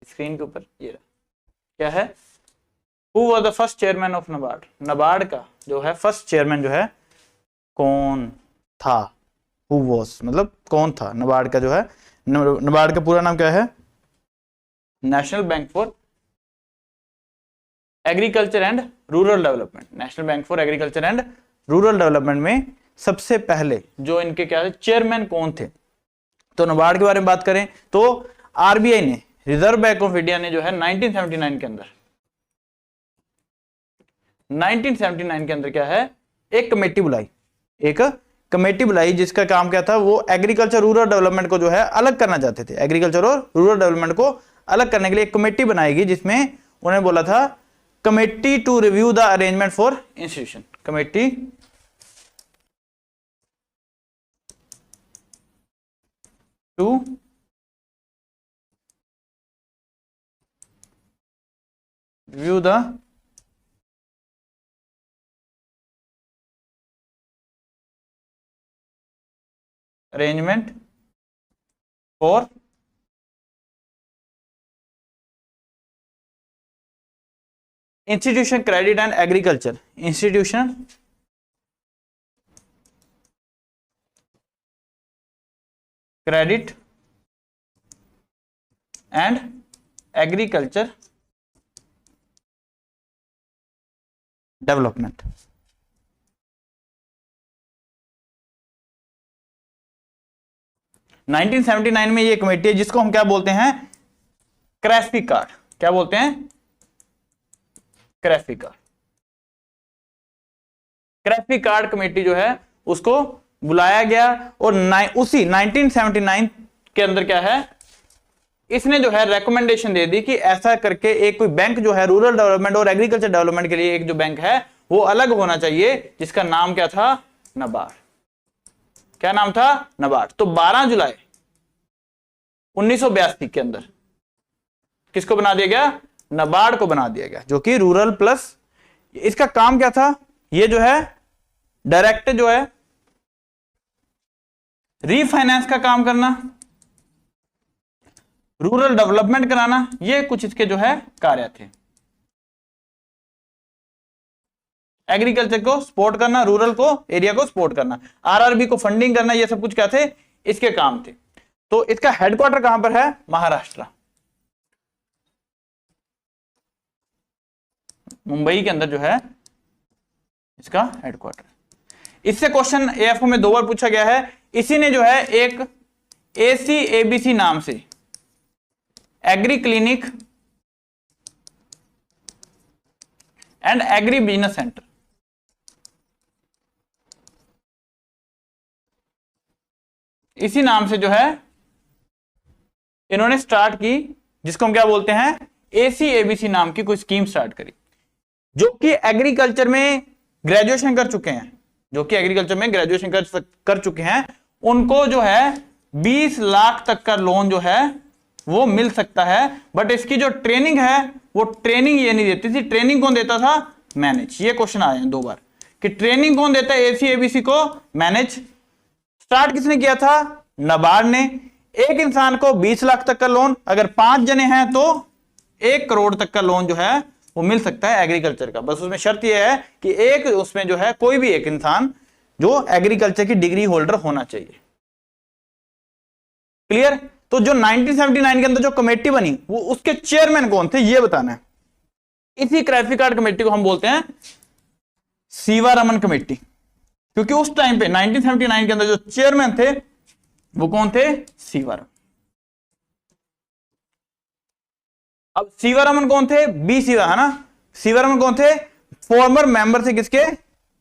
Screen के ऊपर ये रहा, क्या है, who was the first chairman of NABARD, NABARD का जो है फर्स्ट चेयरमैन जो है कौन था, हु वाज मतलब कौन था, नबार्ड का जो है, नबार्ड का पूरा नाम क्या है, national bank for agriculture and rural development, national bank for agriculture and rural development में सबसे पहले जो इनके क्या है चेयरमैन कौन थे। तो नबार्ड के बारे में बात करें तो आरबीआई ने, रिजर्व बैंक ऑफ इंडिया ने जो है 1979 के अंदर, 1979 के अंदर क्या है, एक कमेटी बुलाई, एक कमेटी बुलाई जिसका काम क्या था, वो एग्रीकल्चर रूरल डेवलपमेंट को जो है अलग करना चाहते थे, एग्रीकल्चर और रूरल डेवलपमेंट को अलग करने के लिए एक कमेटी बनाएगी, जिसमें उन्होंने बोला था committee to review the arrangement for institution, committee to review the arrangement for institution credit and agriculture, institution credit and agriculture development. Nineteen 1979 में ये कमेटी है जिसको हम क्या बोलते हैं, क्रेस्पी कार्ड, क्या बोलते हैं, क्रेस्पी कार्ड, क्रेस्पी कार्ड कमेटी जो है उसको बुलाया गया और उसी 1979 के अंदर क्या है, इसने जो है रेकमेंडेशन दे दी कि ऐसा करके एक कोई बैंक जो है रूरल डेवलपमेंट और एग्रीकल्चर डेवलपमेंट के लिए एक जो बैंक है वो अलग होना चाहिए, जिसका नाम क्या था, नबार्ड। क्या नाम था, नबार्ड। तो 12 जुलाई 1982 के अंदर किसको बना दिया गया, नबार्ड को बना दिया गया, जो कि रूरल प्लस, इसका काम क्या था, ये जो है डायरेक्ट जो है रीफाइनेंस का काम करना, रूरल डेवलपमेंट कराना, ये कुछ इसके जो है कार्य थे। एग्रीकल्चर को सपोर्ट करना, रूरल को एरिया को सपोर्ट करना, आरआरबी को फंडिंग करना, ये सब कुछ क्या थे, इसके काम थे। तो इसका हेडक्वार्टर कहां पर है, महाराष्ट्र, मुंबई के अंदर जो है इसका हेडक्वार्टर। इससे क्वेश्चन एएफओ में 2 बार पूछा गया है। इसी ने जो है एक ACABC नाम से agree clinic and agri business centre, इसी नाम से जो है इन्होंने स्टार्ट की, जिसको हम क्या बोलते हैं, ACABC नाम की कोई स्कीम स्टार्ट करी, जो कि एग्रीकल्चर में ग्रेजुएशन कर चुके हैं, जो कि एग्रीकल्चर में ग्रेजुएशन कर चुके हैं, उनको जो है 20 लाख तक का लोन जो है वो मिल सकता है। बट इसकी जो ट्रेनिंग है वो ट्रेनिंग ये नहीं देती थी। ट्रेनिंग कौन देता था, मैनेज। ये क्वेश्चन आए हैं 2 बार कि ट्रेनिंग कौन देता है, ACABC को, मैनेज। स्टार्ट किसने किया था, नबार्ड ने। एक इंसान को 20 लाख तक का लोन, अगर 5 जने हैं तो 1 करोड़ तक का लोन जो है वो मिल सकता है एग्रीकल्चर का। बस उसमें शर्त यह है कि एक उसमें जो है कोई भी एक इंसान जो एग्रीकल्चर की डिग्री होल्डर होना चाहिए। क्लियर। तो जो 1979 के अंदर जो कमेटी बनी वो उसके चेयरमैन कौन थे ये बताना है। इसी क्रेस्पी कार्ड कमेटी को हम बोलते हैं सीवारामन कमेटी, क्योंकि उस टाइम पे 1979 के अंदर जो चेयरमैन थे वो कौन थे, सीवारामन। अब सीवारामन कौन थे, बी सीवा है ना। सीवारामन कौन थे, फॉर्मर मेंबर थे किसके,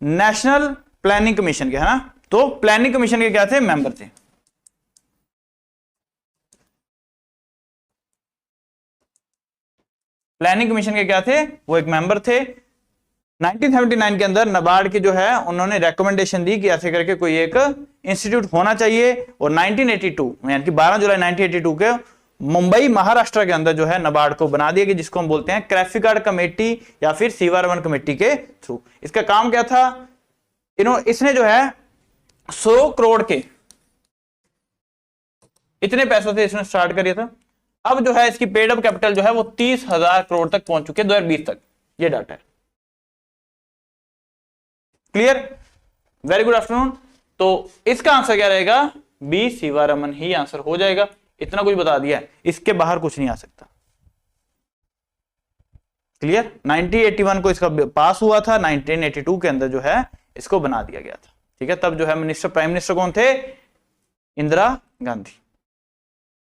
नेशनल प्लानिंग कमीशन के, है ना। तो प्लानिंग कमीशन के क्या थे, मेंबर थे। प्लानिंग कमीशन के क्या थे, वो एक मेंबर थे। 1979 के अंदर नाबार्ड की जो है उन्होंने रेकमेंडेशन दी कि ऐसे करके कोई एक इंस्टीट्यूट होना चाहिए, और 1982 यानी कि 12 जुलाई 1982 के मुंबई महाराष्ट्र के अंदर जो है नाबार्ड को बना दिया कि जिसको हम बोलते हैं क्रेस्पी कार्ड कमेटी या फिर सीवारामन कमेटी के थ्रू। इसका काम क्या था, इसने जो है 100 करोड़ के इतने पैसों से इसने स्टार्ट किया था। अब जो है इसकी पेड अप कैपिटल जो है वो 30,000 करोड़ तक पहुंच चुके 2020 तक, ये डाटा है। Clear, very good afternoon. तो इसका आंसर क्या रहेगा, बी शिवारमन ही आंसर हो जाएगा। इतना कुछ बता दिया है, इसके बाहर कुछ नहीं आ सकता। क्लियर, 1981 को इसका पास हुआ था, 1982 के अंदर जो है इसको बना दिया गया था। ठीक है, तब जो है मिनिस्टर, प्राइम मिनिस्टर कौन थे, इंदिरा गांधी।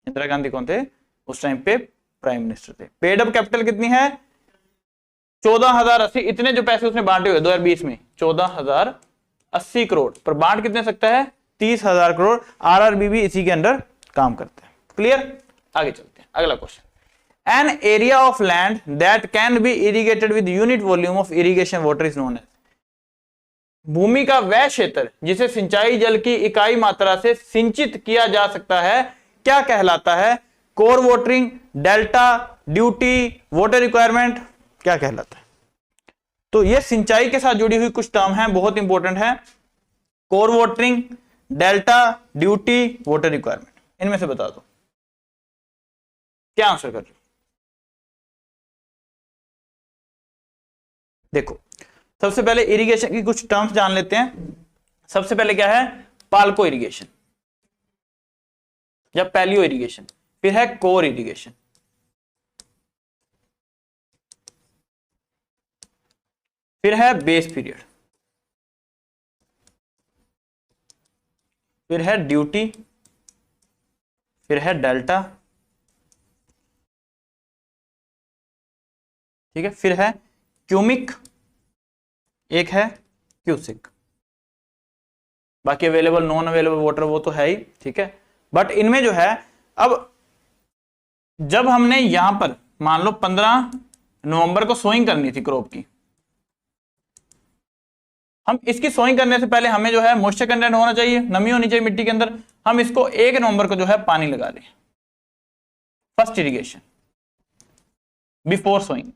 इंदिरा गांधी कौन थे उस टाइम पे, प्राइम मिनिस्टर थे। पेड अप कैपिटल कितनी है, 14,080। इतने जो पैसे उसने बांटे हुए 2020 में 14,080 करोड़, पर बांट कितने सकता है, 30,000 करोड़। आरआरबी भी इसी के अंडर काम करता है। क्लियर, आगे चलते हैं, अगला question. An area of land that can be irrigated with unit volume of irrigation water is known as. भूमि का वह क्षेत्र जिसे सिंचाई जल की इकाई मात्रा से सिंचित किया जा सकता है क्या कहलाता है, core watering, delta, duty, water requirement, क्या कहलाता है। तो ये सिंचाई के साथ जुड़ी हुई कुछ टर्म है, बहुत इंपॉर्टेंट है। Core watering, delta, duty, water requirement, इनमें से बता दो क्या आंसर कर रहे हो। देखो, सबसे पहले इरिगेशन की कुछ टर्म्स जान लेते हैं। सबसे पहले क्या है, पाल्को इरिगेशन या पैलियो इरिगेशन, फिर है कोर इरिगेशन, फिर है बेस पीरियड, फिर है ड्यूटी, फिर है डेल्टा, ठीक है, फिर है क्यूमिक, एक है क्यूसिक। बाकी अवेलेबल, नॉन अवेलेबल वाटर वो तो है ही, ठीक है। बट इनमें जो है, अब जब हमने यहां पर मान लो 15 नवंबर को सोइंग करनी थी क्रॉप की, हम इसकी सोइंग करने से पहले हमें जो है मॉइस्चर कंटेंट होना चाहिए, नमी होनी चाहिए मिट्टी के अंदर। हम इसको 1 नवंबर को जो है पानी लगा रहे हैं, first irrigation before sowing.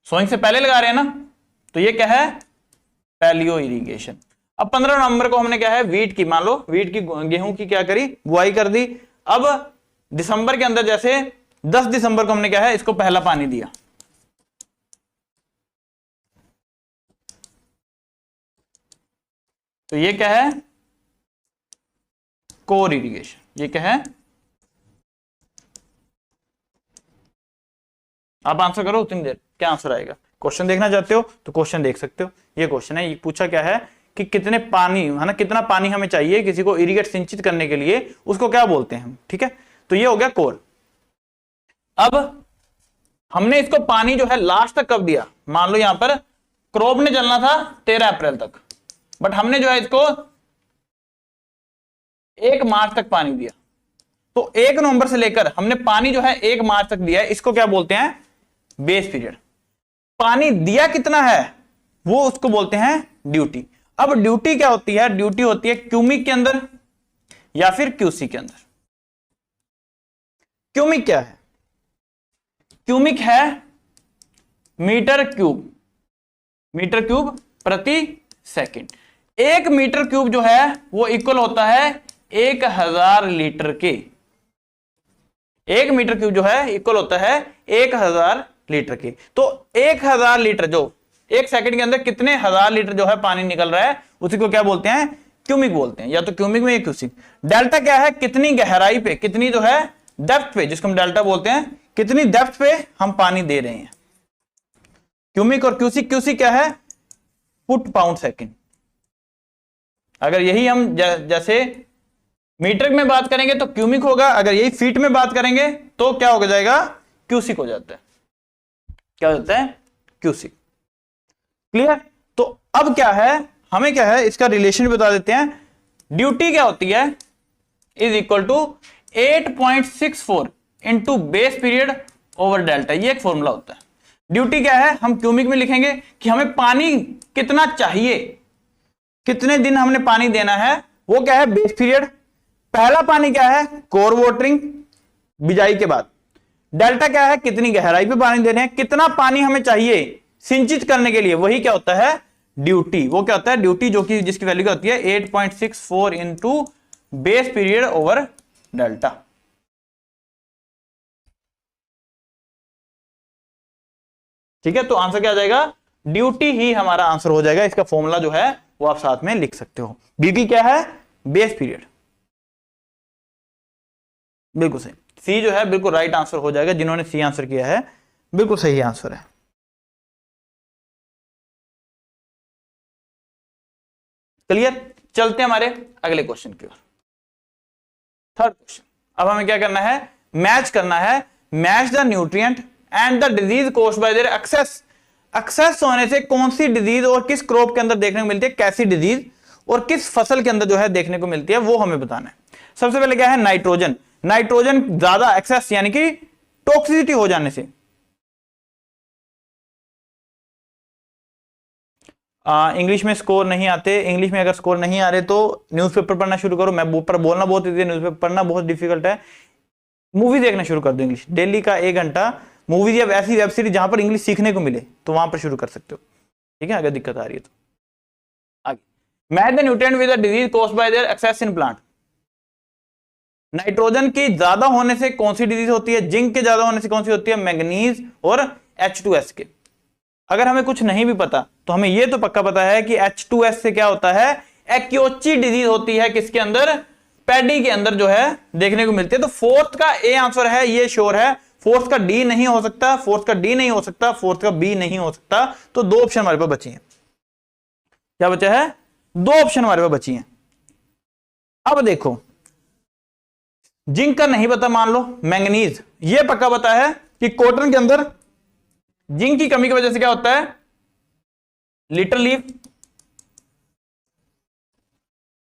Sowing से पहले लगा रहे हैं ना, तो ये क्या है, पैलियो इरिगेशन। अब 15 नवंबर को हमने क्या है, वीट की, मान लो वीट की, गेहूं की क्या करी, बुआई कर दी। अब दिसंबर के अंदर, जैसे 10 दिसंबर को हमने क्या है, इसको पहला पानी दिया। तो ये क्या है, कोर इरिगेशन। ये क्या है, आप आंसर करो उतनी देर, क्या आंसर आएगा। क्वेश्चन देखना चाहते हो तो क्वेश्चन देख सकते हो। ये क्वेश्चन है, ये पूछा क्या है कि कितने पानी है ना, कितना पानी हमें चाहिए किसी को इरिगेट, सिंचित करने के लिए, उसको क्या बोलते हैं हम। ठीक है, तो ये हो गया कोर। अब हमने इसको पानी जो है लास्ट तक कब दिया, मान लो यहां पर क्रॉप ने चलना था 13 अप्रैल तक, बट हमने जो है इसको 1 मार्च तक पानी दिया। तो 1 नवंबर से लेकर हमने पानी जो है 1 मार्च तक दिया है, इसको क्या बोलते हैं, बेस पीरियड। पानी दिया कितना है वो उसको बोलते हैं ड्यूटी। अब ड्यूटी क्या होती है, ड्यूटी होती है क्यूमिक के अंदर या फिर क्यूसी के अंदर। क्यूमिक क्या है, क्यूमिक है मीटर क्यूब, मीटर क्यूब प्रति सेकंड। 1 मीटर क्यूब जो है वो इक्वल होता है 1000 लीटर के। 1 मीटर क्यूब जो है इक्वल होता है 1000 लीटर के। तो 1000 लीटर, जो 1 सेकंड के अंदर कितने हजार लीटर जो है पानी निकल रहा है, उसी को क्या बोलते हैं, क्यूमिक बोलते हैं, या तो क्यूमिक में या क्यूसिक। डेल्टा क्या है, कितनी गहराई पे, कितनी जो है डेप्थ पे, जिसको हम डेल्टा बोलते हैं, कितनी डेप्थ पे हम पानी दे रहे हैं। क्यूमिक और क्यूसिक, क्यूसिक क्या है, फुट पाउंड सेकंड। अगर यही हम जैसे मीटर में बात करेंगे तो क्यूमिक होगा, अगर यही फीट में बात करेंगे तो क्या हो जाएगा, क्यूसिक हो जाता है। क्या हो जाता है, क्यूसिक। क्लियर। तो अब क्या है, हमें क्या है, इसका रिलेशन बता देते हैं। ड्यूटी क्या होती है, is equal to 8.64 into base period over delta. ये एक फॉर्मूला होता है। ड्यूटी क्या है, हम क्यूमिक में लिखेंगे कि हमें पानी कितना चाहिए, कितने दिन हमने पानी देना है, वो क्या है, बेस पीरियड। पहला पानी क्या है, कोर वाटरिंग, बिजाई के बाद। डेल्टा क्या है, कितनी गहराई पे पानी दे रहे हैं, कितना पानी हमें चाहिए सिंचित करने के लिए, वही क्या होता है, ड्यूटी। वो क्या होता है, ड्यूटी, जो कि जिसकी वैल्यू क्या होती है 8.64 into base period over delta. ठीक है, तो आंसर क्या आ जाएगा, ड्यूटी ही हमारा आंसर हो जाएगा। इसका फॉर्मूला जो है वो आप साथ में लिख सकते हो। ड्यूटी क्या है, बेस पीरियड, बिल्कुल सही। सी जो है बिल्कुल राइट आंसर हो जाएगा, जिन्होंने सी आंसर किया है बिल्कुल सही आंसर है। क्लियर, चलते हैं हमारे अगले क्वेश्चन की ओर। थर्ड क्वेश्चन, अब हमें क्या करना है, मैच करना है, match the nutrient and the disease caused by their excess. Excess होने से कौन सी डिजीज और किस क्रॉप के अंदर देखने को मिलती है, कैसी डिजीज और किस फसल के अंदर जो है देखने को मिलती है, वो हमें बताना है। सबसे पहले क्या है, नाइट्रोजन। नाइट्रोजन ज्यादा एक्सेस यानी कि टॉक्सिसिटी हो जाने से, इंग्लिश में स्कोर नहीं आते, इंग्लिश में अगर स्कोर नहीं आ रहे तो न्यूज़पेपर पढ़ना शुरू करो। मैं पर बोलना बहुत इजी है, न्यूज़पेपर पढ़ना बहुत डिफिकल्ट है। मूवी देखना शुरू कर दो इंग्लिश, डेली का 1 घंटा मूवीज या ऐसी वेब सीरीज जहां पर इंग्लिश सीखने को मिले तो वहां पर शुरू कर सकते हो, ठीक है, अगर दिक्कत आ रही है तो। आगे, match the nutrient with the disease caused by their excess in plant. Nitrogen की ज्यादा होने से कौन सी डिजीज होती है, जिंक के ज्यादा होने से कौन सी होती है, मैंगनीज और H2S के। अगर हमें कुछ नहीं भी पता तो हमें यह तो पक्का पता है कि H2S से क्या होता है, एक्योची डिजीज होती है, किसके अंदर, पैडी के अंदर जो है देखने को मिलती है। तो फोर्थ का ए आंसर है, ये श्योर है। फोर्थ का डी नहीं हो सकता, फोर्थ का डी नहीं हो सकता, फोर्थ का बी नहीं हो सकता। तो 2 ऑप्शन हमारे पास बची हैं। क्या बचा है, 2 ऑप्शन हमारे पास बची हैं। अब देखो, जिंक का नहीं पता, मान लो मैंगनीज, ये पक्का पता है कि कॉटन के अंदर जिंक की कमी की वजह से क्या होता है, लिटिल लीफ।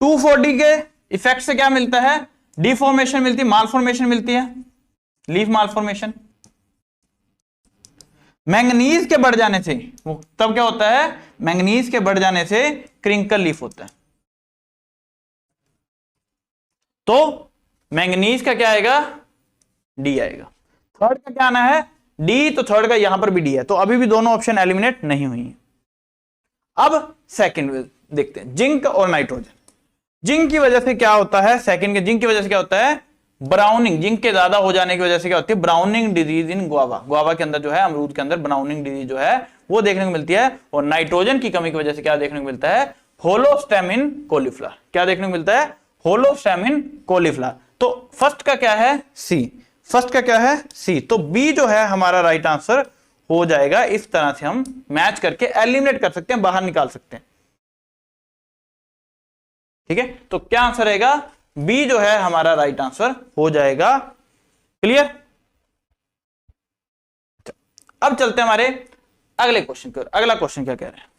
2,4-D के इफेक्ट से क्या मिलता है, डिफॉर्मेशन मिलती है, मालफॉर्मेशन मिलती है, लीफ मालफॉर्मेशन। मैंगनीज के बढ़ जाने से वो तब क्या होता है, मैंगनीज के बढ़ जाने से क्रिंकल लीफ होता है। तो मैंगनीज का क्या आएगा, डी आएगा। थर्ड का क्या आना है, डी। तो थर्ड का यहां पर भी डी है, तो अभी भी दोनों ऑप्शन एलिमिनेट नहीं हुई है। अब सेकंड देखते हैं, जिंक और नाइट्रोजन। जिंक की वजह से क्या होता है, सेकंड के जिंक की वजह से क्या होता है, ब्राउनिंग। जिंक के ज्यादा हो जाने की वजह से क्या होती है, browning disease in guava. Guava के अंदर जो है, अमरूद के अंदर ब्राउनिंग डिजीज जो है वो देखने को मिलती है। और नाइट्रोजन की कमी की वजह से क्या देखने को मिलता है, होलो स्टेम इन कॉलीफ्लावर। क्या देखने को मिलता है, होलो स्टेम इन कॉलीफ्लावर। तो फर्स्ट का क्या है, सी। फर्स्ट का क्या है, सी। तो बी जो है हमारा राइट आंसर हो जाएगा। इस तरह से हम मैच करके एलिमिनेट कर सकते हैं, बाहर निकाल सकते हैं, ठीक है। तो क्या आंसर रहेगा, बी जो है हमारा राइट आंसर हो जाएगा। क्लियर। अब चलते हैं हमारे अगले क्वेश्चन की ओर। अगला क्वेश्चन क्या कह रहे हैं,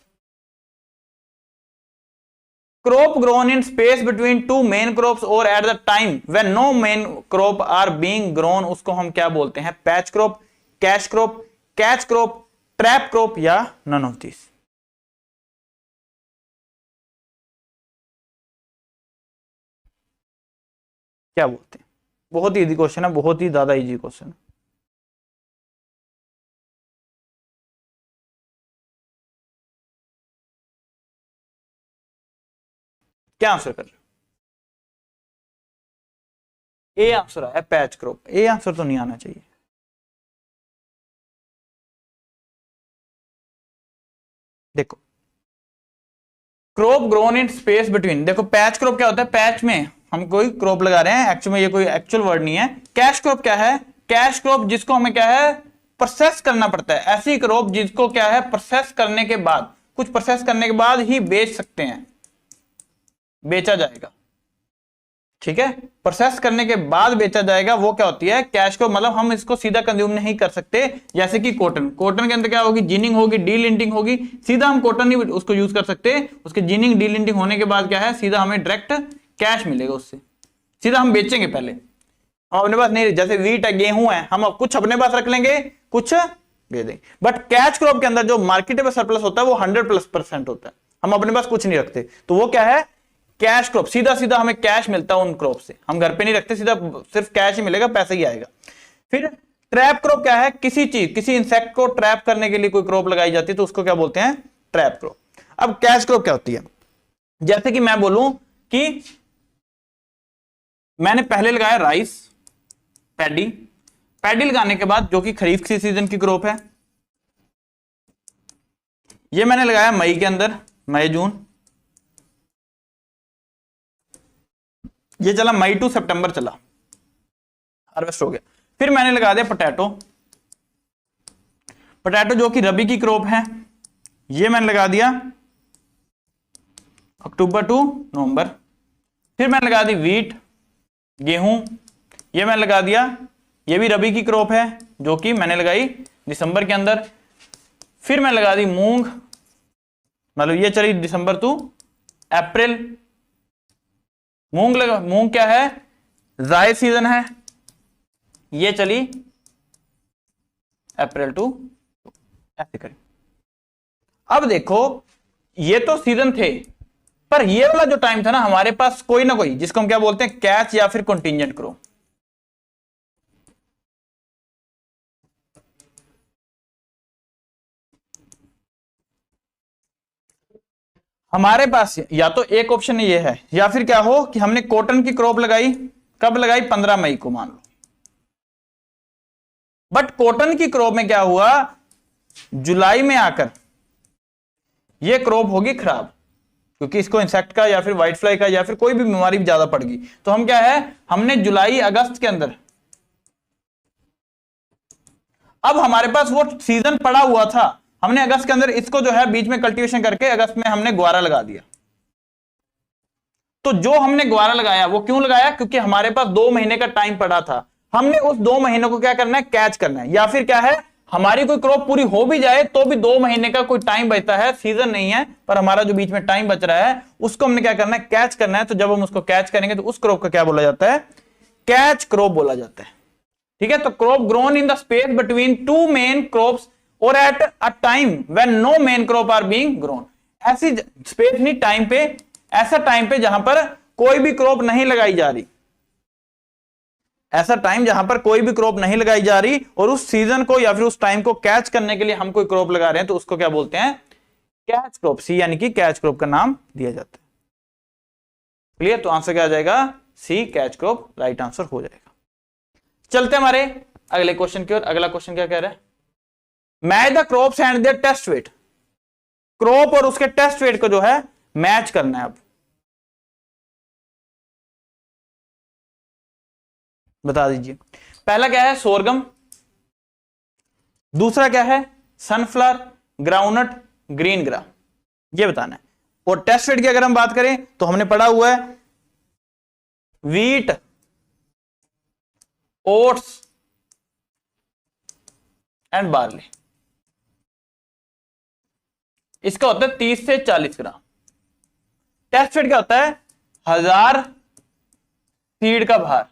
crop grown in space between two main crops or at the time when no main crop are being grown, उसको हम क्या बोलते हैं, patch crop, cash crop, catch crop, trap crop या नन ऑफ दिस। क्या बोलते हैं, बहुत ही इजी क्वेश्चन है, बहुत ही ज्यादा इजी क्वेश्चन है। क्या आंसर कर रहे हो, ए आंसर आया पैच क्रॉप। ए आंसर तो नहीं आना चाहिए। देखो, crop grown in space between, देखो पैच क्रॉप क्या होता है, पैच में हम कोई क्रॉप लगा रहे हैं, एक्चुअल में ये कोई एक्चुअल वर्ड नहीं है। कैश क्रॉप क्या है, कैश क्रॉप जिसको हमें क्या है, प्रोसेस करना पड़ता है। ऐसी क्रॉप जिसको क्या है, प्रोसेस करने के बाद, कुछ प्रोसेस करने के बाद ही बेच सकते हैं, बेचा जाएगा, ठीक है। प्रोसेस करने के बाद बेचा जाएगा, वो क्या होती है, कैश क्रॉप। मतलब हम इसको सीधा कंज्यूम नहीं कर सकते। जैसे कि कॉटन, कॉटन के अंदर क्या होगी, जिनिंग होगी, डीलिंटिंग होगी। सीधा हम कॉटन नहीं उसको यूज कर सकते, उसके जिनिंग डीलिंटिंग होने के बाद क्या है, सीधा हमें डायरेक्ट कैश मिलेगा उससे, सीधा हम बेचेंगे। पहले हम अपने पास नहीं, जैसे वीट है, गेहूं है, हम कुछ अपने पास रख लेंगे, कुछ दे देंगे। बट कैश क्रॉप के अंदर जो मार्केटेबल सरप्लस होता है वो 100+% होता है, हम अपने पास कुछ नहीं रखते। तो वो क्या है, कैश क्रॉप। सीधा सीधा हमें कैश मिलता है उन क्रॉप से, हम घर पे नहीं रखते, सीधा सिर्फ कैश ही मिलेगा, पैसा ही आएगा। फिर ट्रैप क्रॉप क्या है, किसी चीज, किसी इंसेक्ट को ट्रैप करने के लिए कोई क्रॉप लगाई जाती है, तो उसको क्या बोलते हैं, ट्रैप क्रॉप। अब कैश क्रॉप क्या होती है, जैसे कि मैं बोलूं कि मैंने पहले लगाया राइस, पैडी। पैडी लगाने के बाद, जो कि खरीफ की सीजन की क्रॉप है, ये मैंने लगाया मई के अंदर, मई जून, ये चला मई टू सितंबर चला, हार्वेस्ट हो गया। फिर मैंने लगा दिया पोटैटो, पोटैटो जो कि रबी की क्रॉप है, ये मैंने लगा दिया अक्टूबर टू नवंबर। फिर मैंने लगा दी वीट, गेहूं, ये मैंने लगा दिया, ये भी रबी की क्रॉप है जो कि मैंने लगाई दिसंबर के अंदर। फिर मैं लगा दी मूंग, मतलब ये चली दिसंबर टू अप्रैल। मूंग क्या है, जायद सीजन है, ये चली अप्रैल टू, ऐसे करें। अब देखो ये तो सीजन थे, पर ये वाला जो टाइम था ना हमारे पास कोई ना कोई, जिसको हम क्या बोलते हैं, कैच या फिर कंटिंजेंट क्रॉप। हमारे पास या तो एक ऑप्शन ये है, या फिर क्या हो कि हमने कॉटन की क्रॉप लगाई, कब लगाई, 15 मई को मान लो। बट कॉटन की क्रॉप में क्या हुआ, जुलाई में आकर ये क्रॉप होगी खराब, क्योंकि इसको इंसेक्ट का या फिर व्हाइट फ्लाई का या फिर कोई भी बीमारी ज्यादा पड़ गई। तो हम क्या है, हमने जुलाई अगस्त के अंदर, अब हमारे पास वो सीजन पड़ा हुआ था, हमने अगस्त के अंदर इसको जो है बीच में कल्टीवेशन करके अगस्त में हमने ग्वारा लगा दिया। तो जो हमने ग्वारा लगाया वो क्यों लगाया, क्योंकि हमारे पास 2 महीने का टाइम पड़ा था, हमने उस 2 महीनों को क्या करना है, कैच करना है। या फिर क्या है, हमारी कोई क्रॉप पूरी हो भी जाए तो भी 2 महीने का कोई टाइम बचता है, सीजन नहीं है पर हमारा जो बीच में टाइम बच रहा है उसको हमने क्या करना है, कैच करना है। तो जब हम उसको कैच करेंगे तो उस क्रॉप का क्या बोला जाता है, कैच क्रॉप बोला जाता है। ठीक है, तो crop grown in the space between 2 main crops or at a time when no main crop are being grown. ऐसी स्पेस नहीं, टाइम पे, ऐसा टाइम पे जहां पर कोई भी क्रॉप नहीं लगाई जा रही, ऐसा टाइम जहां पर कोई भी क्रॉप नहीं लगाई जा रही, और उस सीजन को या फिर उस टाइम को कैच करने के लिए हम कोई क्रॉप लगा रहे हैं, तो उसको क्या बोलते हैं, कैच क्रॉप। सी यानी कि कैच क्रॉप का नाम दिया जाता है। क्लियर, तो आंसर क्या आ जाएगा, सी, कैच क्रॉप राइट आंसर हो जाएगा। चलते हमारे अगले क्वेश्चन की ओर। अगला क्वेश्चन क्या कह रहा है, match the crops and their test weight. Crop और उसके टेस्ट वेट को जो है मैच करना है। अब बता दीजिए, पहला क्या है, सोरगम, दूसरा क्या है, सनफ्लावर, ग्राउंडनट, ग्रीन ग्राम, ये बताना है। और टेस्ट वेट की अगर हम बात करें तो हमने पढ़ा हुआ है वीट, ओट्स एंड बार्ली, इसका होता है 30 से 40 ग्राम। टेस्ट वेट क्या होता है, 1000 सीड का भार,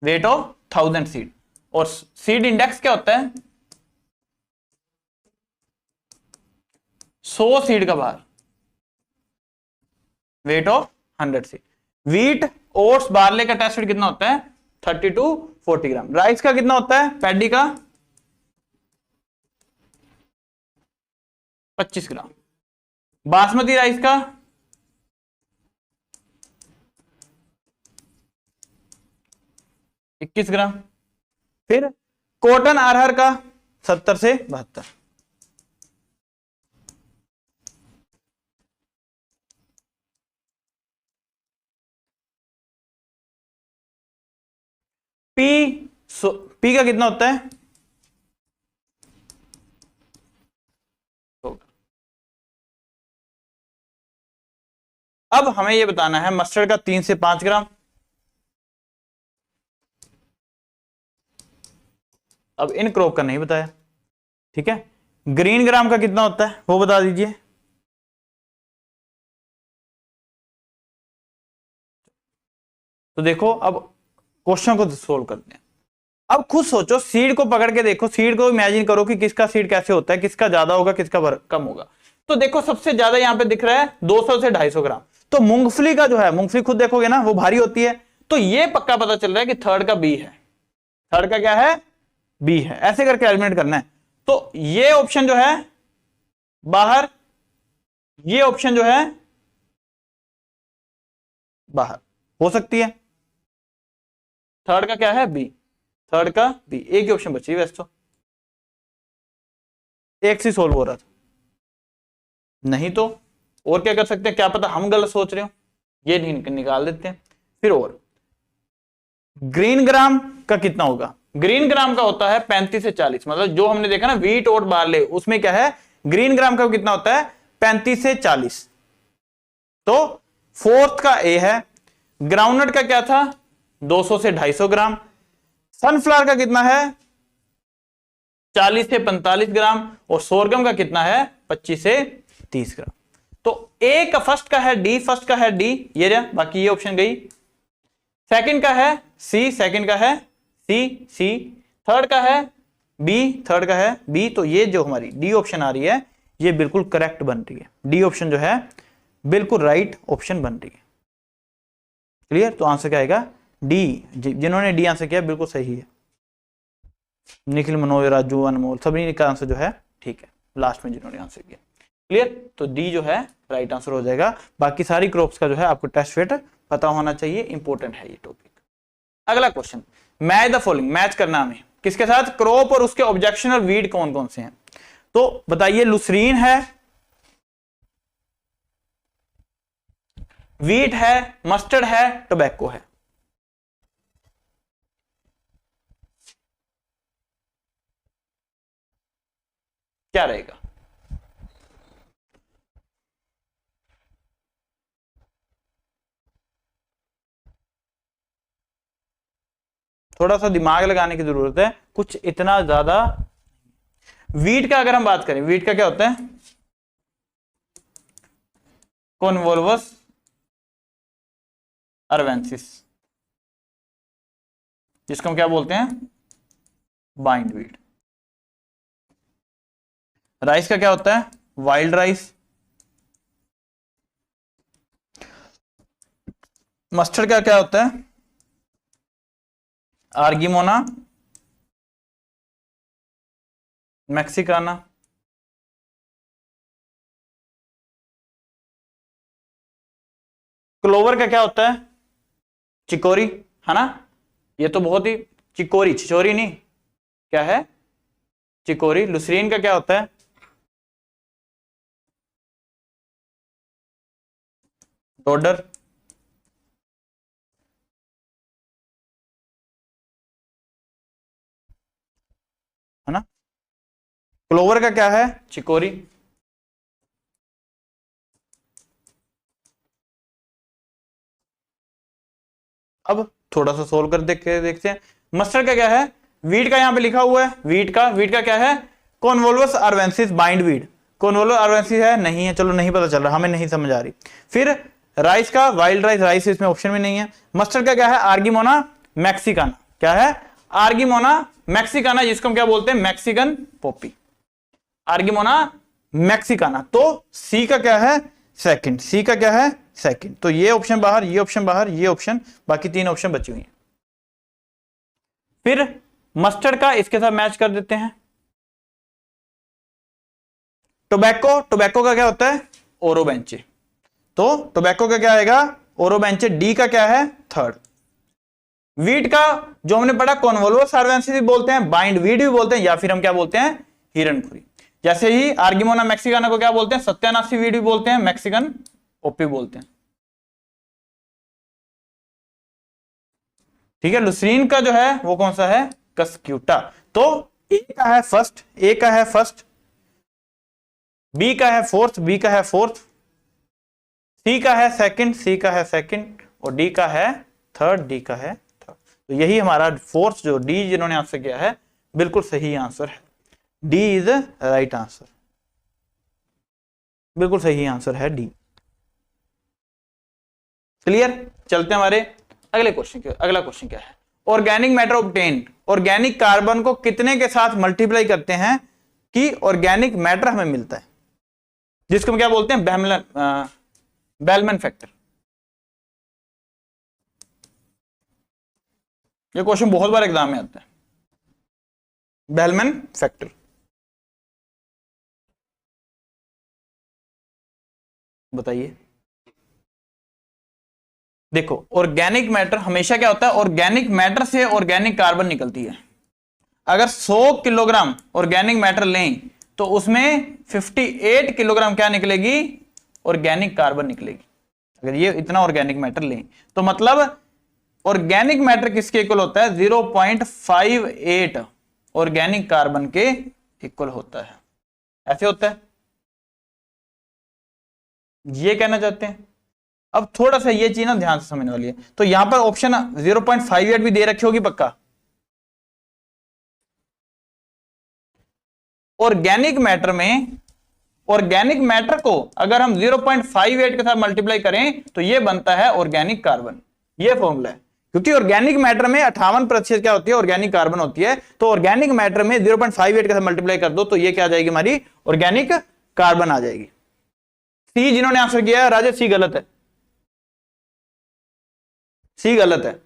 वेट ऑफ 1000 सीड। और सीड इंडेक्स क्या होता है, 100 सीड का भार, weight of 100 seed. Wheat, oats, barley का टेस्ट वेट कितना होता है, 30 to 40 ग्राम। राइस का कितना होता है, पैडी का 25 ग्राम। बासमती राइस का 21 ग्राम। फिर कॉटन अरहर का 70 से 72। पी का कितना होता है, अब हमें यह बताना है मस्टर्ड का 3 से 5 ग्राम। अब इन क्रॉप का नहीं बताया, ठीक है। ग्रीन ग्राम का कितना होता है वो बता दीजिए। तो देखो अब क्वेश्चन को सोल्व करते हैं। अब खुद सोचो, सीड को पकड़ के देखो, सीड को इमेजिन करो कि किसका सीड कैसे होता है, किसका ज्यादा होगा किसका कम होगा। तो देखो सबसे ज्यादा यहां पे दिख रहा है 200 से 250 ग्राम। तो मूंगफली का जो है, मूंगफली खुद देखोगे ना वो भारी होती है, तो ये पक्का पता चल रहा है कि थर्ड का बी है। थर्ड का क्या है, बी है। ऐसे करके एलिमिनेट करना है। तो ये ऑप्शन जो है बाहर, ये ऑप्शन जो है बाहर हो सकती है। थर्ड का क्या है, बी, थर्ड का बी। एक ही ऑप्शन बची वैसे तो, एक से सोल्व हो रहा था। नहीं तो और क्या कर सकते हैं, क्या पता हम गलत सोच रहे हो, ये निकाल देते हैं। फिर और ग्रीन ग्राम का कितना होगा, ग्रीन ग्राम का होता है 35 से 40, मतलब जो हमने देखा ना व्हीट और बार्ले, उसमें क्या है ग्रीन ग्राम का कितना होता है 35 से 40। तो फोर्थ का ए है। ग्राउंडनट का क्या था 200 से 250 ग्राम। सनफ्लावर का कितना है 40 से 45 ग्राम, और सोरगम का कितना है 25 से 30 ग्राम। तो ए का फर्स्ट का है डी, फर्स्ट का है डी, ये रहा, बाकी ये ऑप्शन गई। सेकंड का है सी, सेकंड का है सी, सी। थर्ड का है बी, थर्ड का है बी। तो ये जो हमारी डी ऑप्शन आ रही है ये बिल्कुल करेक्ट बन रही है, डी ऑप्शन जो है बिल्कुल राइट ऑप्शन बन रही है। क्लियर, तो आंसर क्या आएगा डी। जिन्होंने डी आंसर किया बिल्कुल सही है, निखिल, मनोज, राजू, अनमोल, सभी का आंसर जो है ठीक है, लास्ट में जिन्होंने आंसर किया। क्लियर, तो डी जो है राइट आंसर हो जाएगा। बाकी सारी क्रॉप्स का जो है आपको टेस्ट फिट पता होना चाहिए, इंपॉर्टेंट है ये टॉपिक। अगला question, match the following, match करना हमें किसके साथ, क्रॉप और उसके ऑब्जेक्शनल वीड कौन कौन से हैं। तो बताइए, लुसरीन है, वीट है, मस्टर्ड है, टोबैको है। क्या रहेगा, थोड़ा सा दिमाग लगाने की जरूरत है, कुछ इतना ज्यादा। वीट का अगर हम बात करें, वीट का क्या होता है कॉन्वोल्वस अर्वेंसिस, जिसको हम क्या बोलते हैं बाइंड वीट। राइस का क्या होता है वाइल्ड राइस। मस्टर्ड का क्या होता है आर्गिमोना मैक्सिकाना। क्लोवर का क्या होता है चिकोरी, है ना, ये तो बहुत ही चिकोरी, छिचोरी नहीं, क्या है चिकोरी। लुसरीन का क्या होता है डोडर। है ना, क्लोवर का क्या है चिकोरी। अब थोड़ा सा सोल्व कर देखते हैं। मस्टर्ड का क्या है, वीट का यहां पे लिखा हुआ है, वीट का क्या है कॉन्वोल्वस अर्वेंसिस बाइंड वीट। कॉन्वोल्वस अर्वेंसिस है नहीं है, चलो नहीं पता चल रहा, हमें नहीं समझ आ रही। फिर राइस का वाइल्ड राइस, राइस इसमें ऑप्शन में नहीं है। मस्टर्ड का क्या है आर्गिमोना मैक्सिकाना, क्या है आर्गिमोना मैक्सिकाना, जिसको हम क्या बोलते हैं मैक्सिकन पॉपी, आर्गिमोना मैक्सिकाना। तो सी का क्या है सेकंड, सी का क्या है सेकंड। तो ये ऑप्शन बाहर, ये ऑप्शन बाहर, ये ऑप्शन, बाकी तीन ऑप्शन बची हुई हैं। फिर मस्टर्ड का इसके साथ मैच कर देते हैं। टोबैको, टोबैको का क्या होता है ओरोबेंचे, तो टोबैको का क्या आएगा ओरोबेंचे। डी का क्या है थर्ड। वीट का जो हमने पढ़ा कॉन्वोल्वस अर्वेंसिस भी बोलते हैं, बाइंड वीट भी बोलते हैं, या फिर हम क्या बोलते हैं हिरणखुरी। जैसे ही आर्गिमोना मैक्सिकाना को क्या बोलते हैं सत्यानाशी वीट भी बोलते हैं, मैक्सिकन ओपी बोलते हैं। ठीक है, लुसरीन का जो है वो कौन सा है कस्क्यूटा। तो ए का है फर्स्ट, ए का है फर्स्ट, बी का है फोर्थ, बी का है फोर्थ, सी का है सेकंड, सी का है सेकंड, और डी का है थर्ड, डी का है थर्ड। तो यही हमारा फोर्थ जो डी जिन्होंने आंसर किया है बिल्कुल सही आंसर है, डी इज राइट आंसर, बिल्कुल सही आंसर है डी। क्लियर, चलते हैं हमारे अगले क्वेश्चन के। अगला क्वेश्चन क्या है organic matter obtained, organic carbon को कितने के साथ मल्टीप्लाई करते हैं कि ऑर्गेनिक मैटर हमें मिलता है, जिसको हम क्या बोलते हैं बेलमैन फैक्टर। ये क्वेश्चन बहुत बार एग्जाम में आता है, बेलमैन फैक्टर। बताइए, देखो ऑर्गेनिक मैटर हमेशा क्या होता है ऑर्गेनिक मैटर से ऑर्गेनिक कार्बन निकलती है। अगर 100 किलोग्राम ऑर्गेनिक मैटर लें तो उसमें 58 किलोग्राम क्या निकलेगी, ऑर्गेनिक कार्बन निकलेगी। अगर ये इतना ऑर्गेनिक मैटर लें तो मतलब ऑर्गेनिक मैटर किसके इक्वल होता है, 0.58 ऑर्गेनिक कार्बन के इक्वल होता है। ऐसे होता है, ये कहना चाहते हैं। अब थोड़ा सा ये चीज ना ध्यान से समझने वाली है। तो यहां पर ऑप्शन 0.58 भी दे रखी होगी पक्का। ऑर्गेनिक मैटर में, ऑर्गेनिक मैटर को अगर हम 0.58 के साथ मल्टीप्लाई करें तो ये बनता है ऑर्गेनिक कार्बन। ये फॉर्मूला है, क्योंकि ऑर्गेनिक मैटर में 58% क्या होती है, ऑर्गेनिक कार्बन होती है। तो ऑर्गेनिक मैटर में 0.58 के साथ मल्टीप्लाई कर दो तो ये क्या आ जाएगी, हमारी ऑर्गेनिक कार्बन आ जाएगी। सी जिन्होंने आंसर किया है राजेश, सी गलत है, सी गलत है।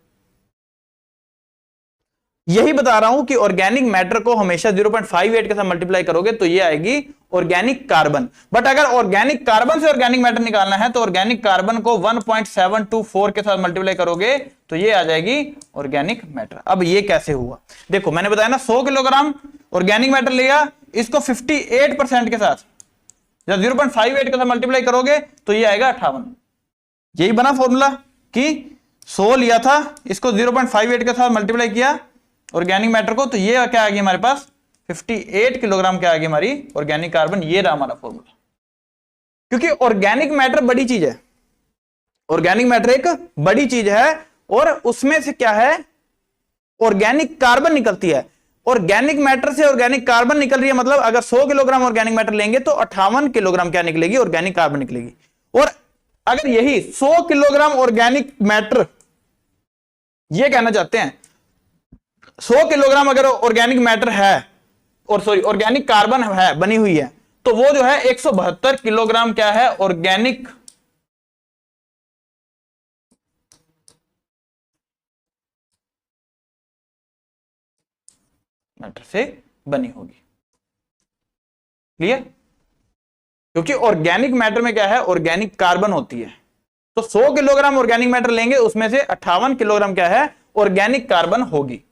यही बता रहा हूं कि ऑर्गेनिक मैटर को हमेशा 0.58 के साथ मल्टीप्लाई करोगे तो ये आएगी ऑर्गेनिक कार्बन। बट अगर ऑर्गेनिक कार्बन से ऑर्गेनिक मैटर निकालना है तो ऑर्गेनिक कार्बन को 1.724 के साथ मल्टीप्लाई करोगे तो ये आ जाएगी ऑर्गेनिक मैटर। अब ये कैसे हुआ, देखो मैंने बताया ना 100 किलोग्राम ऑर्गेनिक मैटर लिया, इसको 58% के साथ जब 0.58 के साथ मल्टीप्लाई करोगे तो ये आएगा 58। यही बना फॉर्मूला कि 100 लिया था, इसको 0.58 के साथ मल्टीप्लाई किया ऑर्गेनिक मैटर को, तो ये क्या आ गया हमारे पास 58 किलोग्राम क्या आ गई हमारी ऑर्गेनिक कार्बन। ये रहा हमारा फॉर्मूला। क्योंकि ऑर्गेनिक मैटर बड़ी चीज है, ऑर्गेनिक मैटर एक बड़ी चीज है और उसमें से क्या है ऑर्गेनिक कार्बन निकलती है। ऑर्गेनिक मैटर से ऑर्गेनिक कार्बन निकल रही है, मतलब अगर 100 किलोग्राम ऑर्गेनिक मैटर लेंगे तो 58 किलोग्राम क्या निकलेगी, ऑर्गेनिक कार्बन निकलेगी। और अगर यही 100 किलोग्राम ऑर्गेनिक मैटर, ये कहना चाहते हैं 100 किलोग्राम अगर ऑर्गेनिक मैटर है और सॉरी ऑर्गेनिक कार्बन है बनी हुई है, तो वो जो है 172 किलोग्राम क्या है ऑर्गेनिक मैटर से बनी होगी। क्लियर? क्योंकि ऑर्गेनिक मैटर में क्या है ऑर्गेनिक कार्बन होती है, तो 100 किलोग्राम ऑर्गेनिक मैटर लेंगे उसमें से 58 किलोग्राम क्या है ऑर्गेनिक कार्बन होगी।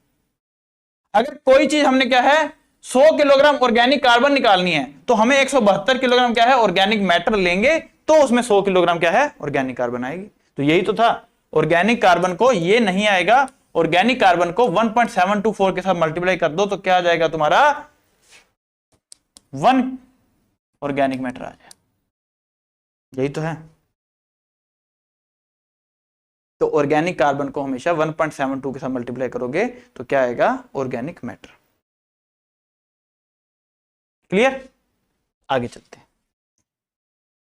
अगर कोई चीज हमने क्या है 100 किलोग्राम ऑर्गेनिक कार्बन निकालनी है तो हमें 172 किलोग्राम क्या है ऑर्गेनिक मैटर लेंगे, तो उसमें 100 किलोग्राम क्या है ऑर्गेनिक कार्बन आएगी। तो यही तो था, ऑर्गेनिक कार्बन को ये नहीं आएगा, ऑर्गेनिक कार्बन को 1.724 के साथ मल्टीप्लाई कर दो तो क्या आ जाएगा तुम्हारा 1 ऑर्गेनिक मैटर आ जाएगा। यही तो है। तो ऑर्गेनिक कार्बन को हमेशा 1.72 के साथ मल्टीप्लाई करोगे तो क्या आएगा ऑर्गेनिक मैटर। क्लियर? आगे चलते हैं।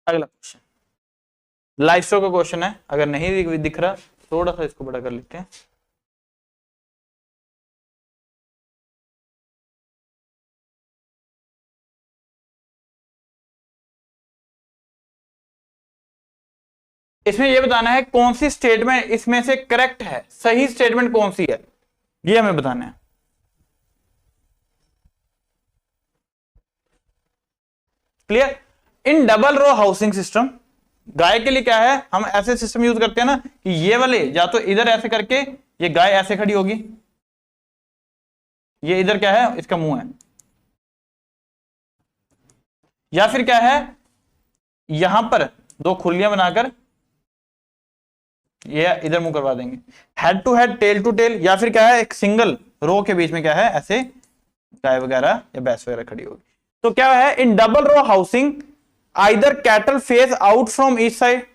अगला क्वेश्चन लाइफस्टॉक का क्वेश्चन है, अगर नहीं दिख रहा थोड़ा सा इसको बड़ा कर लेते हैं। इसमें यह बताना है कौन सी स्टेटमेंट इसमें से करेक्ट है, सही स्टेटमेंट कौन सी है, ये हमें बताना है। Clear? In double row housing system, गाय के लिए क्या है हम ऐसे सिस्टम यूज करते हैं ना कि ये वाले या तो इधर ऐसे करके ये गाय ऐसे खड़ी होगी, ये इधर क्या है इसका मुंह है, या फिर क्या है यहां पर दो खुलियां बनाकर ये इधर मुंह करवा देंगे, head to head tail to tail, या फिर क्या है एक सिंगल रो के बीच में क्या है ऐसे गाय वगैरह या भैंस वगैरह खड़ी होगी। तो क्या है in double row housing either cattle face out from each side.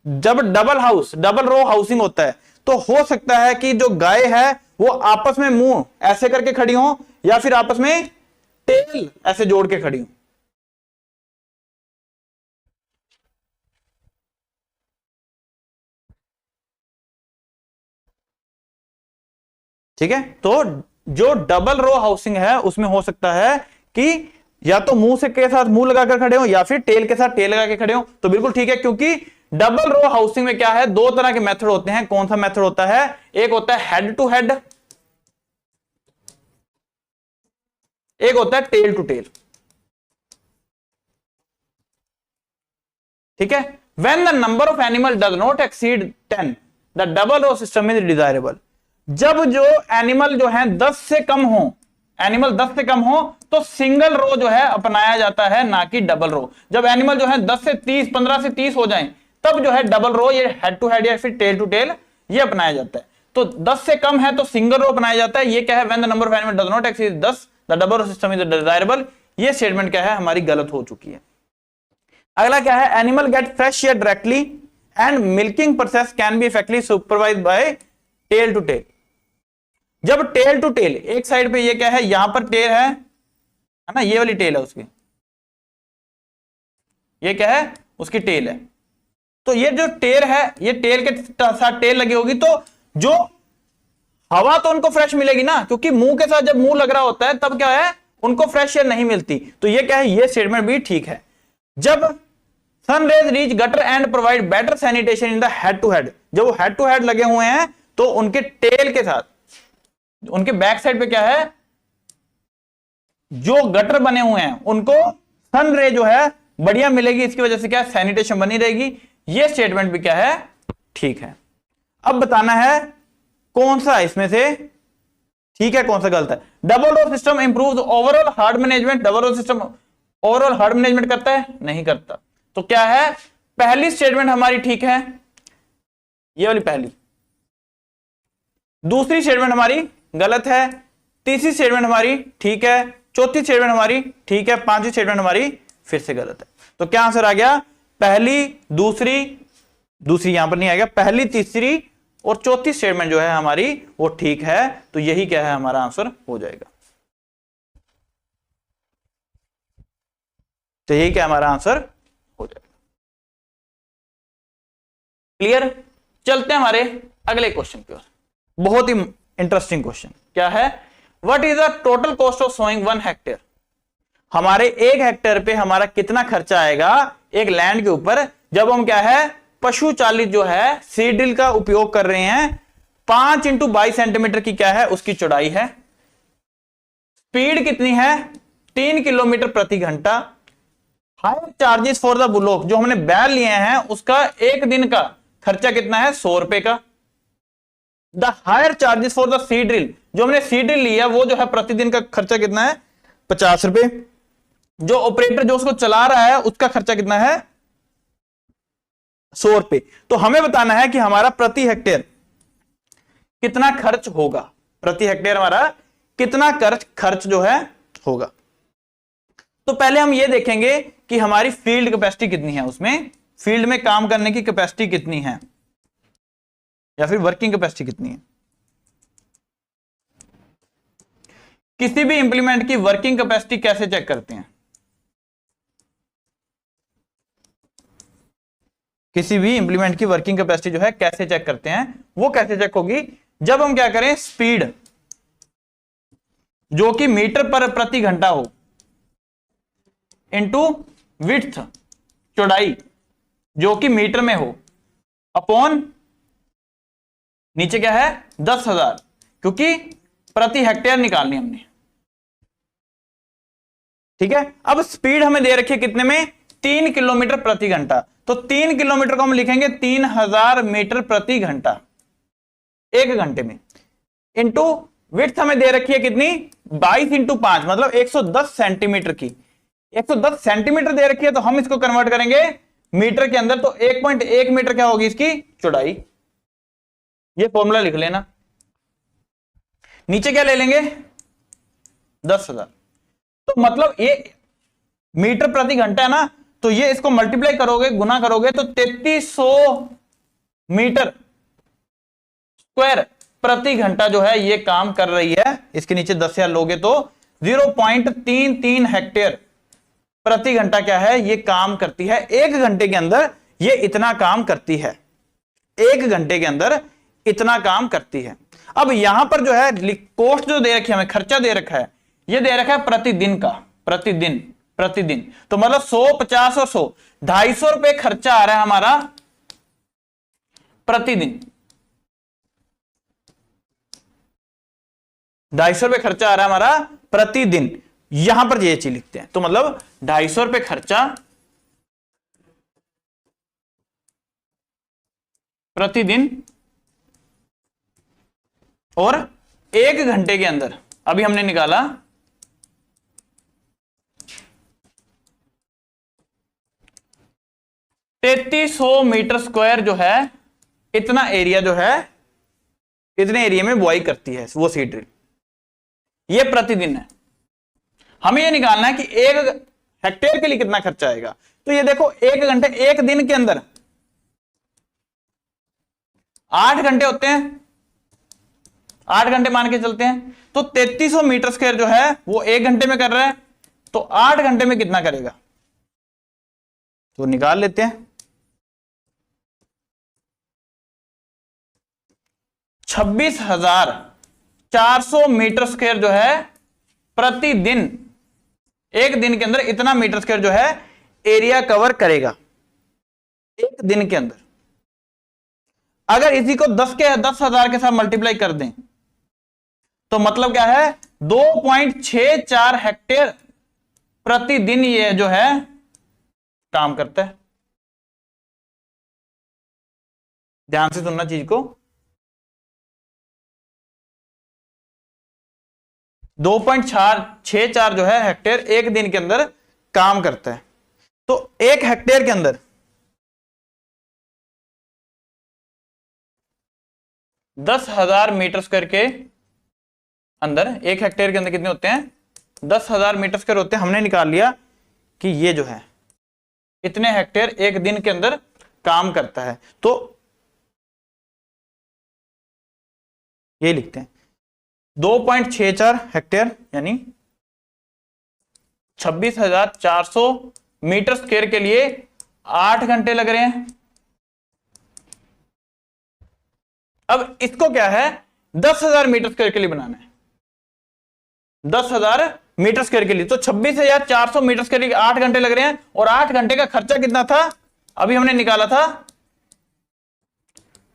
जब डबल रो हाउसिंग होता है तो हो सकता है कि जो गाय है वो आपस में मुंह ऐसे करके खड़ी हो या फिर आपस में टेल ऐसे जोड़ के खड़ी हो। ठीक है, तो जो डबल रो हाउसिंग है उसमें हो सकता है कि या तो मुंह से के साथ मुंह लगाकर खड़े हो या फिर टेल के साथ टेल लगा के खड़े हो। तो बिल्कुल ठीक है, क्योंकि डबल रो हाउसिंग में क्या है दो तरह के मेथड होते हैं। कौन सा मेथड होता है, एक होता है हेड टू हेड, एक होता है टेल टू टेल। ठीक है, when the number of animal does not exceed 10 the double row system is desirable. जब जो एनिमल जो है 10 से कम हो एनिमल 10 से कम हो तो सिंगल रो जो है अपनाया जाता है, ना कि डबल रो। जब एनिमल जो है 10 से 30, 15 से 30 हो जाएं, तब जो है डबल रो, ये हेड टू हेड या फिर टेल टू टेल, ये अपनाया जाता है। तो 10 से कम है तो सिंगल रो अपनाया जाता है। ये क्या है, when the number of animal does not exceed 10 the double row system is desirable. ये स्टेटमेंट क्या है, हमारी गलत हो चुकी है। अगला क्या है, animal get fresh air directly and milking process can be effectively supervised by tail to tail. जब टेल टू टेल, एक साइड पे ये क्या है, यहां पर टेल है ना, ये वाली टेल है उसकी, ये क्या है, उसकी टेल है। तो ये जो टेल है, ये टेल के साथ टेल लगी होगी, तो जो हवा तो उनको फ्रेश मिलेगी ना, क्योंकि मुंह के साथ जब मुंह लग रहा होता है तब क्या है, उनको फ्रेश एयर नहीं मिलती। तो ये क्या है, ये स्टेटमेंट भी ठीक है। जब sun rays reach gutter and provide better sanitation in the head to head, जब वो हेड टू हेड लगे हुए हैं तो उनके टेल के साथ, उनके बैक साइड पे क्या है, जो गटर बने हुए हैं उनको सन रे जो है बढ़िया मिलेगी, इसकी वजह से क्या है, सैनिटेशन बनी रहेगी। ये स्टेटमेंट भी क्या है, ठीक है। अब बताना है कौन सा इसमें से ठीक है, कौन सा गलत है। Double row system improve overall herd management, double row system overall herd management करता है, नहीं करता। तो क्या है, पहली स्टेटमेंट हमारी ठीक है, ये वाली पहली। दूसरी स्टेटमेंट हमारी गलत है, तीसरी स्टेटमेंट हमारी ठीक है, चौथी स्टेटमेंट हमारी ठीक है, पांचवी स्टेटमेंट हमारी फिर से गलत है। तो क्या आंसर आ गया, पहली, दूसरी, दूसरी यहां पर नहीं आएगा, पहली, तीसरी और चौथी स्टेटमेंट जो है हमारी वो ठीक है। तो यही क्या है, हमारा आंसर हो जाएगा। तो यही क्या हमारा आंसर हो जाएगा। क्लियर। चलते हैं हमारे अगले क्वेश्चन की ओर। बहुत ही इंटरेस्टिंग क्वेश्चन क्या है, what is the total cost of sowing 1 hectare. हमारे 1 हेक्टेयर पे हमारा कितना खर्चा आएगा एक लैंड के ऊपर, जब हम क्या है, पशु चालित जो है सीड ड्रिल का उपयोग कर रहे हैं। 5 × 22 सेंटीमीटर की क्या है, उसकी चौड़ाई है। स्पीड कितनी है, 3 किलोमीटर प्रति घंटा। Higher charges for the bullock, जो हमने बैल लिए हैं उसका एक दिन का खर्चा कितना है, 100 रुपए का। The higher charges for the seed drill, जो हमने सीड ड्रिल लिया वो जो है प्रतिदिन का खर्चा कितना है, 50 रुपए। जो ऑपरेटर जो उसको चला रहा है उसका खर्चा कितना है, 100 रुपए। तो हमें बताना है कि हमारा प्रति हेक्टेयर कितना खर्च होगा, प्रति हेक्टेयर हमारा कितना खर्च जो है होगा। तो पहले हम ये देखेंगे कि हमारी फील्ड कैपेसिटी कितनी है, उसमें फील्ड में काम करने की कैपेसिटी कितनी है, या फिर वर्किंग कैपेसिटी कितनी है। किसी भी इंप्लीमेंट की वर्किंग कैपेसिटी कैसे चेक करते हैं, किसी भी इंप्लीमेंट की वर्किंग कैपेसिटी जो है कैसे चेक करते हैं, वो कैसे चेक होगी, जब हम क्या करें, स्पीड जो कि मीटर पर प्रति घंटा हो इंटू विड्थ, चौड़ाई जो कि मीटर में हो, अपॉन नीचे क्या है 10,000, क्योंकि प्रति हेक्टेयर निकालनी हमने। ठीक है। अब स्पीड हमें दे रखी है कितने में, 3 किलोमीटर प्रति घंटा। तो 3 किलोमीटर को हम लिखेंगे 3000 मीटर प्रति घंटा, 1 घंटे में। इंटू विड्थ हमें दे रखी है कितनी, 22 × 5 मतलब 110 सेंटीमीटर की। 110 सेंटीमीटर दे रखी है, तो हम इसको कन्वर्ट करेंगे मीटर के अंदर, तो 1.1 मीटर क्या होगी इसकी चौड़ाई। ये फॉर्मूला लिख लेना। नीचे क्या ले लेंगे, 10,000। तो मतलब ये मीटर प्रति घंटा है ना, तो ये इसको मल्टीप्लाई करोगे, गुना करोगे तो 3300 मीटर स्क्वायर प्रति घंटा जो है ये काम कर रही है। इसके नीचे 10,000 लोगे तो 0.33 हेक्टेयर प्रति घंटा क्या है, ये काम करती है। 1 घंटे के अंदर ये इतना काम करती है, 1 घंटे के अंदर इतना काम करती है। अब यहां पर जो है कॉस्ट जो दे रखी है, हमें खर्चा दे रखा है, ये दे रखा है प्रतिदिन का, प्रतिदिन प्रतिदिन। तो मतलब 100, 50 और 100, 250 रुपए खर्चा आ रहा है हमारा प्रतिदिन। 250 रुपए खर्चा आ रहा है हमारा प्रतिदिन। यहां पर ये चीज लिखते हैं, तो मतलब 250 रुपए खर्चा प्रतिदिन और 1 घंटे के अंदर, अभी हमने निकाला 3300 मीटर स्क्वायर जो है, इतना एरिया जो है, इतने एरिया में बुआई करती है वो सीड ड्रिल। ये प्रतिदिन है। हमें ये निकालना है कि 1 हेक्टेयर के लिए कितना खर्चा आएगा। तो ये देखो 1 घंटे, 1 दिन के अंदर 8 घंटे होते हैं, 8 घंटे मान के चलते हैं, तो 3300 मीटर स्क्वायर जो है वो 1 घंटे में कर रहा है, तो 8 घंटे में कितना करेगा, तो निकाल लेते हैं। 26,400 मीटर स्क्वायर जो है प्रतिदिन, 1 दिन के अंदर इतना मीटर स्क्वायर जो है एरिया कवर करेगा 1 दिन के अंदर। अगर इसी को 10,000 के साथ मल्टीप्लाई कर दें तो मतलब क्या है, 2.64 हेक्टेयर प्रतिदिन ये जो है काम करता है। ध्यान से सुनना चीज को, 2.64 जो है हेक्टेयर 1 दिन के अंदर काम करता है। तो 1 हेक्टेयर के अंदर 10,000 मीटर स्क्वायर के अंदर, 1 हेक्टेयर के अंदर कितने होते हैं, 10,000 मीटर स्क्वायर होते हैं। हमने निकाल लिया कि ये जो है इतने हेक्टेयर 1 दिन के अंदर काम करता है। तो ये लिखते हैं 2.64 हेक्टेयर यानी 26,400 मीटर स्क्वायर के लिए 8 घंटे लग रहे हैं। अब इसको क्या है, 10,000 मीटर स्क्वायर के लिए बनाना है, 10,000 मीटर स्क्वायर के लिए। तो 26,400 मीटर स्क्वायर के लिए 8 घंटे लग रहे हैं, और 8 घंटे का खर्चा कितना था, अभी हमने निकाला था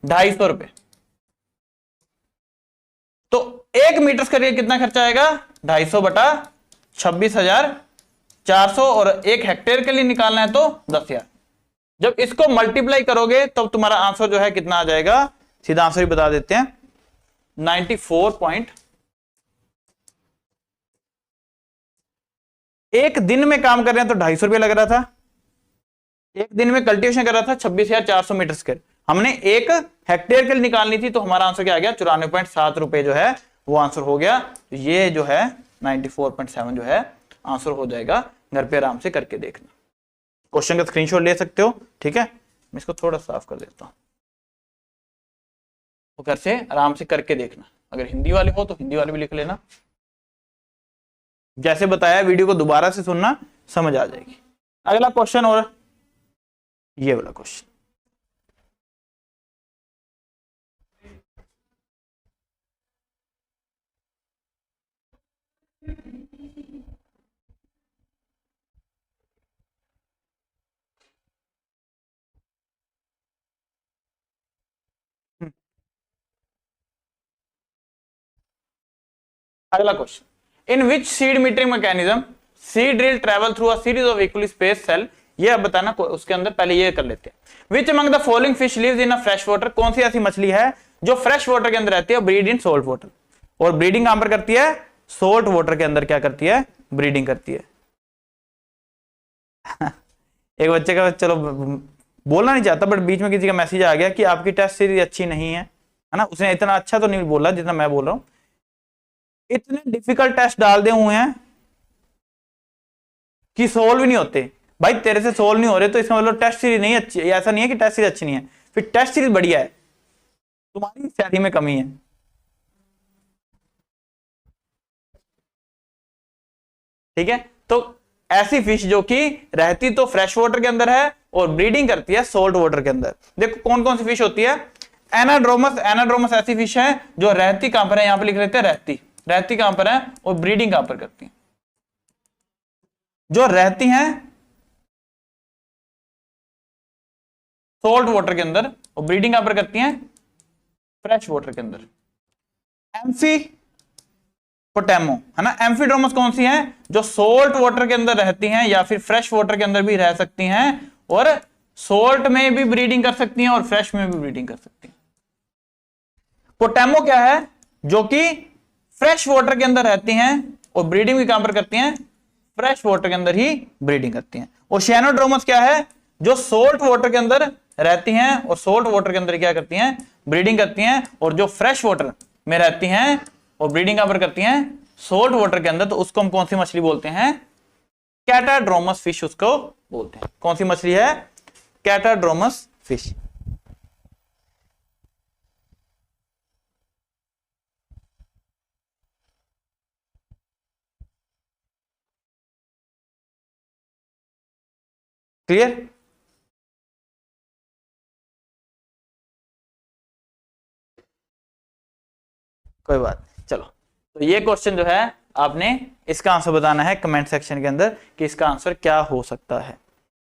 250 रुपए। तो 1 मीटर स्क्वायर के कितना खर्चा आएगा, 250 बटा 26,400, और 1 हेक्टेयर के लिए निकालना है तो 10,000। जब इसको मल्टीप्लाई करोगे तब तुम्हारा आंसर जो है कितना आ जाएगा, सीधा आंसर ही बता देते हैं, 94 1 दिन में काम कर रहे हैं तो 250 रुपया लग रहा था, 1 दिन में कल्टीवेशन कर रहा था 26,400 मीटर स्क्वायर। हमने 1 हेक्टेयर के लिए निकालनी थी, तो हमारा आंसर क्या आ गया, 94.7 रुपए जो है वो आंसर हो गया। तो ये जो है 94.7 जो है आंसर हो जाएगा। घर पे आराम से करके देखना, क्वेश्चन का स्क्रीनशॉट ले सकते हो, ठीक है। मैं इसको थोड़ा साफ कर देता हूं, तो घर से आराम से करके देखना। अगर हिंदी वाले हो तो हिंदी वाले भी लिख लेना, जैसे बताया वीडियो को दोबारा से सुनना, समझ आ जाएगी। अगला क्वेश्चन, और ये वाला क्वेश्चन, अगला question, in which seed metering mechanism seed drill travel through a series of equally space cell. ये अब बताना, उसके अंदर पहले ये कर लेते हैं। Which among the following fish lives in a fresh water, कौन सी ऐसी मछली है जो फ्रेश वाटर के अंदर रहती है, ब्रीड इन सोल्ट वाटर। और ब्रीडिंग कहां पर करती है, सोल्ट वाटर के अंदर क्या करती है, ब्रीडिंग करती है। एक बच्चे का, चलो बोलना नहीं चाहता, बट बीच में किसी का मैसेज आ गया कि आपकी टेस्ट सीरीज अच्छी नहीं है ना। उसने इतना अच्छा तो नहीं बोला जितना मैं बोल रहा हूं। इतने डिफिकल्ट टेस्ट डाल दे हुए हैं कि सोल्व ही नहीं होते। भाई तेरे से सोल्व नहीं हो रहे तो इसका मतलब टेस्ट सीरीज नहीं अच्छी है। ऐसा नहीं है कि टेस्ट सीरीज अच्छी नहीं है, फिर टेस्ट सीरीज बढ़िया है, तुम्हारी तैयारी में कमी है। ठीक है, तो ऐसी फिश जो कि रहती तो फ्रेश वाटर के अंदर है और ब्रीडिंग करती है सोल्ट वाटर के अंदर। देखो कौन कौन सी फिश होती है। एनाड्रोमस, एनाड्रोमस ऐसी फिश है जो रहती कहां पर है, यहां पर लिख लेते हैं रहती, रहती कहां पर है और ब्रीडिंग कहां पर करती है। जो रहती हैं सोल्ट वाटर के अंदर और ब्रीडिंग कहां पर करती हैं, फ्रेश वाटर के अंदर। एम्फीपोटेमो है ना। एम्फीड्रोमस कौन सी है, जो सोल्ट वाटर के अंदर रहती हैं या फिर फ्रेश वाटर के अंदर भी रह सकती हैं, और सोल्ट में भी ब्रीडिंग कर सकती हैं और फ्रेश में भी ब्रीडिंग कर सकती हैं। पोटेमो क्या है, जो कि फ्रेश वाटर के अंदर रहती हैं और ब्रीडिंग भी कहां पर करती हैं, फ्रेश वाटर के अंदर ही ब्रीडिंग करती हैं। और शैनोड्रोमस क्या है, जो सोल्ट वाटर के अंदर रहती हैं और सोल्ट वाटर के अंदर क्या करती हैं, ब्रीडिंग करती हैं, और जो फ्रेश वाटर में रहती हैं और ब्रीडिंग कहां पर करती हैं, सोल्ट वाटर के अंदर, तो उसको हम कौन सी मछली बोलते हैं, कैटाड्रोमस फिश उसको बोलते हैं। कौन सी मछली है, कैटाड्रोमस फिश। क्लियर? कोई बात नहीं, चलो। तो ये क्वेश्चन जो है आपने इसका आंसर बताना है कमेंट सेक्शन के अंदर कि इसका आंसर क्या हो सकता है।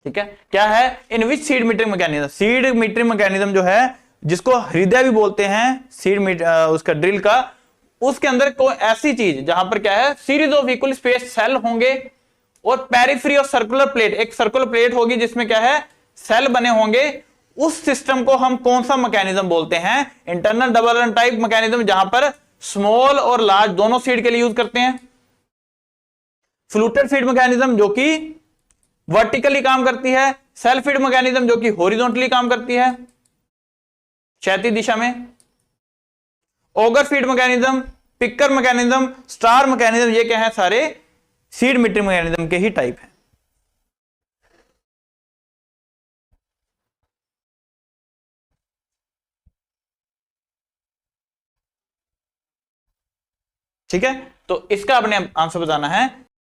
ठीक है, क्या है, in which seed metering mechanism, seed metering mechanism जो है जिसको हृदय भी बोलते हैं, सीड मीट उसका ड्रिल का, उसके अंदर कोई ऐसी चीज जहां पर क्या है, series of equal space cell होंगे और पेरिफेरी ऑफ सर्कुलर प्लेट, एक सर्कुलर प्लेट होगी जिसमें क्या है, सेल बने होंगे। उस सिस्टम को हम कौन सा मैकेनिज्म बोलते हैं, internal double run type mechanism, जहां पर स्मॉल और लार्ज दोनों सीड के लिए यूज करते हैं। फ्लूटेड फीड मैकेनिज्म जो कि वर्टिकली काम करती है, सेल्फ फीड मैकेनिज्म जो कि हॉरिजॉन्टली काम करती है, क्षैतिज दिशा में, auger feed mechanism, picker mechanism, star mechanism, ये क्या है, सारे सीड मीटरिंग मैकेनिज्म के ही टाइप है। ठीक है, तो इसका अपने आंसर बताना है